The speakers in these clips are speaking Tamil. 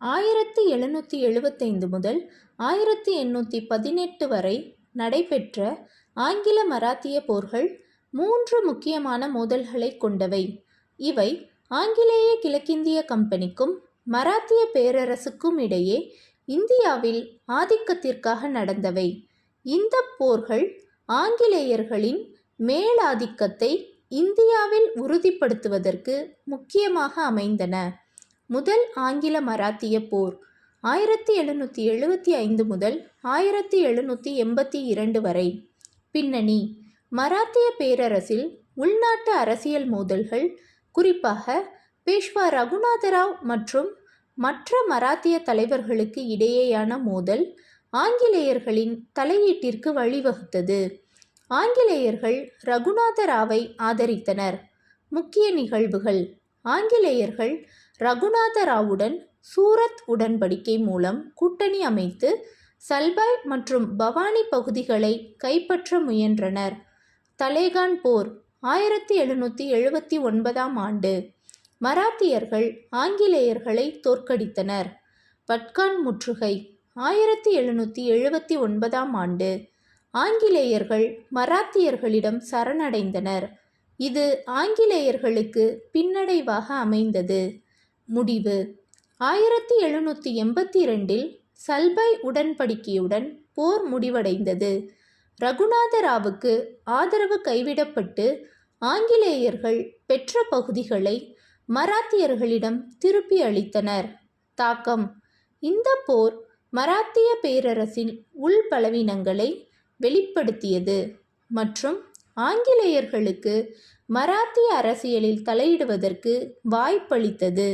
1775 முதல் 1818 வரை நடைபெற்ற ஆங்கில மராத்திய போர்கள் 3 முக்கியமான மோதல்களை கொண்டவை. இவை ஆங்கிலேய கிழக்கிந்திய கம்பெனிக்கும் மராத்திய பேரரசுக்கும் இடையே இந்தியாவில் ஆதிக்கத்திற்காக நடந்தவை. இந்த போர்கள் ஆங்கிலேயர்களின் மேலாதிக்கத்தை இந்தியாவில் உறுதிப்படுத்துவதற்கு முக்கியமாக அமைந்தன. முதல் ஆங்கில மராத்திய போர் 1775 முதல் 1782 வரை. பின்னணி: மராத்திய பேரரசில் உள்நாட்டு அரசியல் மோதல்கள், குறிப்பாக பேஷ்வா ரகுநாதராவ் மற்றும் மற்ற மராத்திய தலைவர்களுக்கு இடையேயான மோதல் ஆங்கிலேயர்களின் தலையீட்டிற்கு வழிவகுத்தது. ஆங்கிலேயர்கள் ரகுநாதராவை ஆதரித்தனர். முக்கிய நிகழ்வுகள்: ஆங்கிலேயர்கள் ரகுநாதராவுடன் சூரத் உடன்படிக்கை மூலம் கூட்டணி அமைத்து சல்பாய் மற்றும் பவானி பகுதிகளை கைப்பற்ற முயன்றனர். தலேகான் போர் 1779 ஆண்டு. மராத்தியர்கள் ஆங்கிலேயர்களை தோற்கடித்தனர். பட்கான் முற்றுகை 1779 ஆண்டு. ஆங்கிலேயர்கள் மராத்தியர்களிடம் சரணடைந்தனர். இது ஆங்கிலேயர்களுக்கு பின்னடைவாக அமைந்தது. முடிவு: 1782 சல்பாய் உடன்படிக்கையுடன் போர் முடிவடைந்தது. ரகுநாதராவுக்கு ஆதரவு கைவிடப்பட்டு ஆங்கிலேயர்கள் பெற்ற பகுதிகளை மராத்தியர்களிடம் திருப்பி அளித்தனர். தாக்கம்: இந்த போர் மராத்திய பேரரசின் உள் பலவீனங்களை வெளிப்படுத்தியது மற்றும் ஆங்கிலேயர்களுக்கு மராத்திய அரசியலில் தலையிடுவதற்கு வாய்ப்பளித்தது.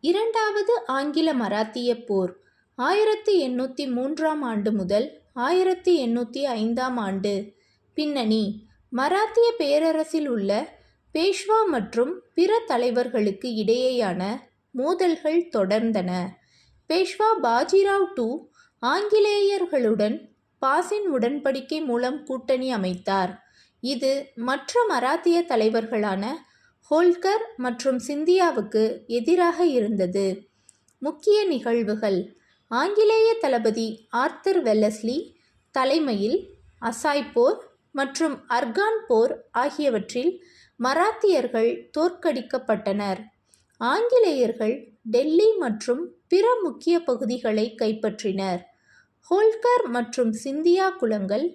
இரண்டாவது ஆங்கில மராத்திய போர் 1803 ஆண்டு முதல் 1805 ஆண்டு. பின்னணி: மராத்திய பேரரசில் உள்ள பேஷ்வா மற்றும் பிற தலைவர்களுக்கு இடையேயான மோதல்கள் தொடர்ந்தன. பேஷ்வா பாஜிராவ் II ஆங்கிலேயர்களுடன் பாசின் உடன்படிக்கை மூலம் கூட்டணி அமைத்தார். இது மற்ற மராத்திய தலைவர்களான ஹோல்கர் மற்றும் சிந்தியாவுக்கு எதிராக இருந்தது. முக்கிய நிகழ்வுகள்: ஆங்கிலேய தளபதி ஆர்தர் வெல்லஸ்லி தலைமையில் அசாய் போர் மற்றும் அர்கான் போர் ஆகியவற்றில் மராத்தியர்கள் தோற்கடிக்கப்பட்டனர். ஆங்கிலேயர்கள் டெல்லி மற்றும் பிற முக்கிய பகுதிகளை கைப்பற்றினர். ஹோல்கர் மற்றும் சிந்தியா குலங்கள்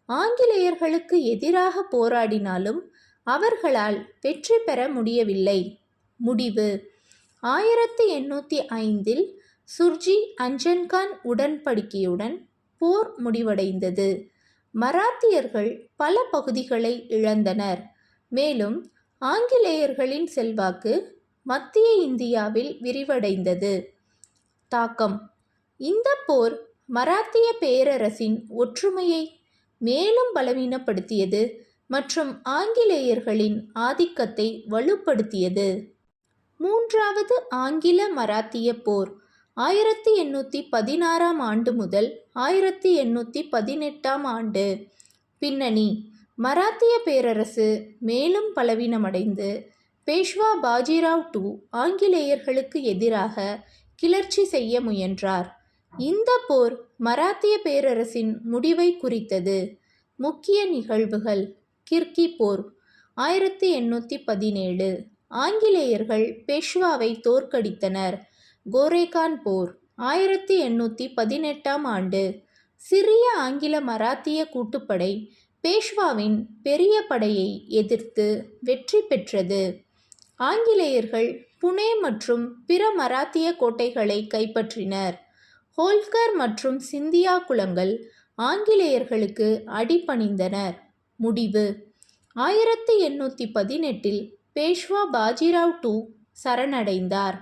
ஆங்கிலேயர்களுக்கு எதிராக போராடினாலும் அவர்களால் வெற்றி பெற முடியவில்லை. முடிவு: 1805 சுர்ஜி அஞ்சன்கான் உடன்படிக்கையுடன் போர் முடிவடைந்தது. மராத்தியர்கள் பல பகுதிகளை இழந்தனர், மேலும் ஆங்கிலேயர்களின் செல்வாக்கு மத்திய இந்தியாவில் விரிவடைந்தது. தாக்கம்: இந்த போர் மராத்திய பேரரசின் ஒற்றுமையை மேலும் பலவீனப்படுத்தியது மற்றும் ஆங்கிலேயர்களின் ஆதிக்கத்தை வலுப்படுத்தியது. மூன்றாவது ஆங்கில மராத்திய போர் 1816 ஆண்டு முதல் 1818 ஆண்டு. பின்னணி: மராத்திய பேரரசு மேலும் பலவீனமடைந்து பேஷ்வா பாஜிராவ் II ஆங்கிலேயர்களுக்கு எதிராக கிளர்ச்சி செய்ய முயன்றார். இந்த போர் மராத்திய பேரரசின் முடிவை குறித்தது. முக்கிய நிகழ்வுகள்: கிர்கி போர் 1817 ஆங்கிலேயர்கள் பேஷ்வாவை தோற்கடித்தனர். கோரேகான் போர் 1818 ஆண்டு. சிறிய ஆங்கில மராத்திய கூட்டுப்படை பேஷ்வாவின் பெரிய படையை எதிர்த்து வெற்றி பெற்றது. ஆங்கிலேயர்கள் புனே மற்றும் பிற மராத்திய கோட்டைகளை கைப்பற்றினர். ஹோல்கர் மற்றும் சிந்தியா குலங்கள் ஆங்கிலேயர்களுக்கு அடிபணிந்தனர். முடிவு: 1818 பேஷ்வா பாஜிராவ் II சரணடைந்தார்,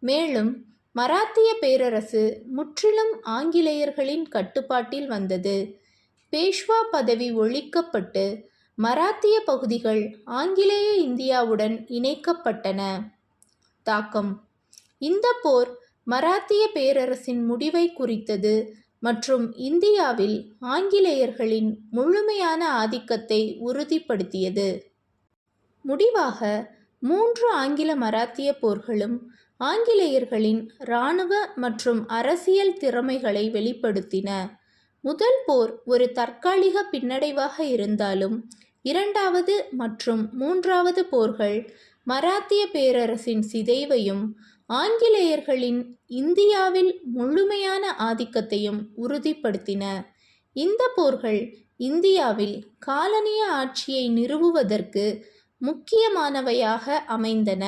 மேலும் மராத்திய பேரரசு முற்றிலும் ஆங்கிலேயர்களின் கட்டுப்பாட்டில் வந்தது. பேஷ்வா பதவி ஒழிக்கப்பட்டு மராத்திய பகுதிகள் ஆங்கிலேய இந்தியாவுடன் இணைக்கப்பட்டன. தாக்கம்: இந்த போர் மராத்திய பேரரசின் முடிவை குறித்தது மற்றும் இந்தியாவில் ஆங்கிலேயர்களின் முழுமையான ஆதிக்கத்தை உறுதிப்படுத்தியது. முடிவாக, 3 ஆங்கில மராத்திய போர்களும் ஆங்கிலேயர்களின் இராணுவ மற்றும் அரசியல் திறமைகளை வெளிப்படுத்தின. முதல் போர் ஒரு தற்காலிக பின்னடைவாக இருந்தாலும், இரண்டாவது மற்றும் மூன்றாவது போர்கள் மராத்திய பேரரசின் சிதைவையும் ஆங்கிலேயர்களின் இந்தியாவில் முழுமையான ஆதிக்கத்தையும் உறுதிப்படுத்தின. இந்த போர்கள் இந்தியாவில் காலனிய ஆட்சியை நிறுவுவதற்கு முக்கியமானவையாக அமைந்தன.